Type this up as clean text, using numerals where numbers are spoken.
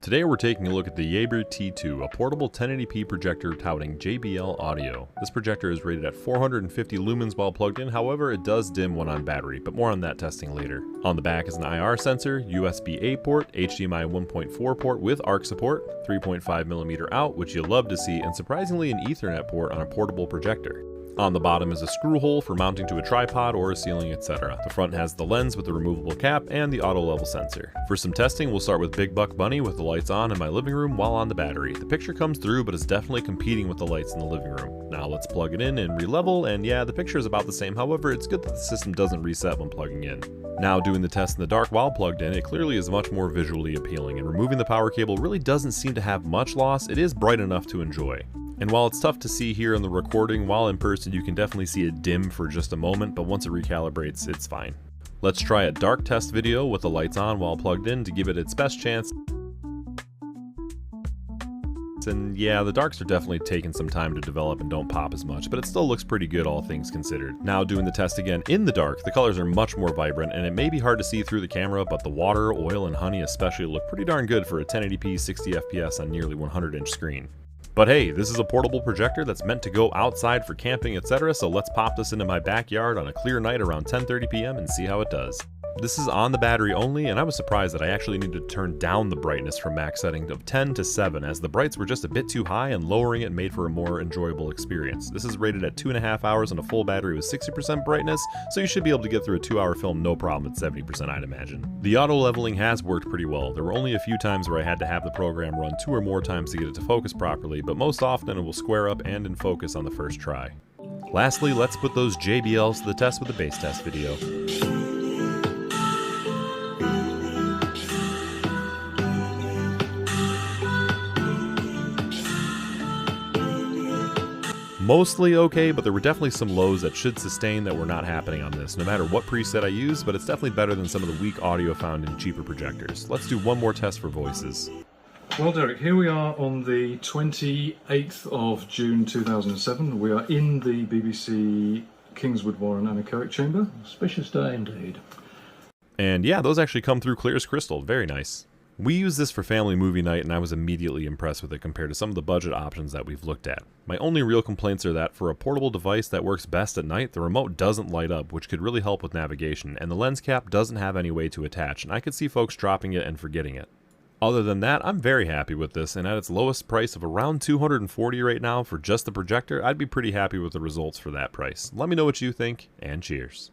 Today we're taking a look at the Yaber T2, a portable 1080p projector touting JBL audio. This projector is rated at 450 lumens while plugged in, however it does dim when on battery, but more on that testing later. On the back is an IR sensor, USB-A port, HDMI 1.4 port with ARC support, 3.5mm out, which you'll love to see, and surprisingly an Ethernet port on a portable projector. On the bottom is a screw hole for mounting to a tripod or a ceiling, etc. The front has the lens with the removable cap and the auto level sensor. For some testing, we'll start with Big Buck Bunny with the lights on in my living room while on the battery. The picture comes through, but it's definitely competing with the lights in the living room. Now let's plug it in and re-level, and yeah, the picture is about the same, however, it's good that the system doesn't reset when plugging in. Now doing the test in the dark while plugged in, it clearly is much more visually appealing, and removing the power cable really doesn't seem to have much loss. It is bright enough to enjoy. And while it's tough to see here in the recording, while in person you can definitely see it dim for just a moment, but once it recalibrates, it's fine. Let's try a dark test video with the lights on while plugged in to give it its best chance. And yeah, the darks are definitely taking some time to develop and don't pop as much, but it still looks pretty good all things considered. Now doing the test again in the dark, the colors are much more vibrant, and it may be hard to see through the camera, but the water, oil, and honey especially look pretty darn good for a 1080p 60 FPS on nearly 100-inch screen. But hey, this is a portable projector that's meant to go outside for camping, etc., so let's pop this into my backyard on a clear night around 10:30 p.m. and see how it does. This is on the battery only, and I was surprised that I actually needed to turn down the brightness from max setting of 10 to 7, as the brights were just a bit too high, and lowering it made for a more enjoyable experience. This is rated at 2.5 hours on a full battery with 60% brightness, so you should be able to get through a 2-hour film no problem at 70%, I'd imagine. The auto leveling has worked pretty well. There were only a few times where I had to have the program run 2 or more times to get it to focus properly, but most often it will square up and in focus on the first try. Lastly, let's put those JBLs to the test with the base test video. Mostly okay, but there were definitely some lows that should sustain that were not happening on this, no matter what preset I use, but it's definitely better than some of the weak audio found in cheaper projectors. Let's do one more test for voices. Well, Derek, here we are on the 28th of June 2007. We are in the BBC Kingswood Warren anechoic chamber. Auspicious day indeed. And yeah, those actually come through clear as crystal. Very nice. We used this for family movie night, and I was immediately impressed with it compared to some of the budget options that we've looked at. My only real complaints are that for a portable device that works best at night, the remote doesn't light up, which could really help with navigation, and the lens cap doesn't have any way to attach, and I could see folks dropping it and forgetting it. Other than that, I'm very happy with this, and at its lowest price of around $240 right now for just the projector, I'd be pretty happy with the results for that price. Let me know what you think, and cheers.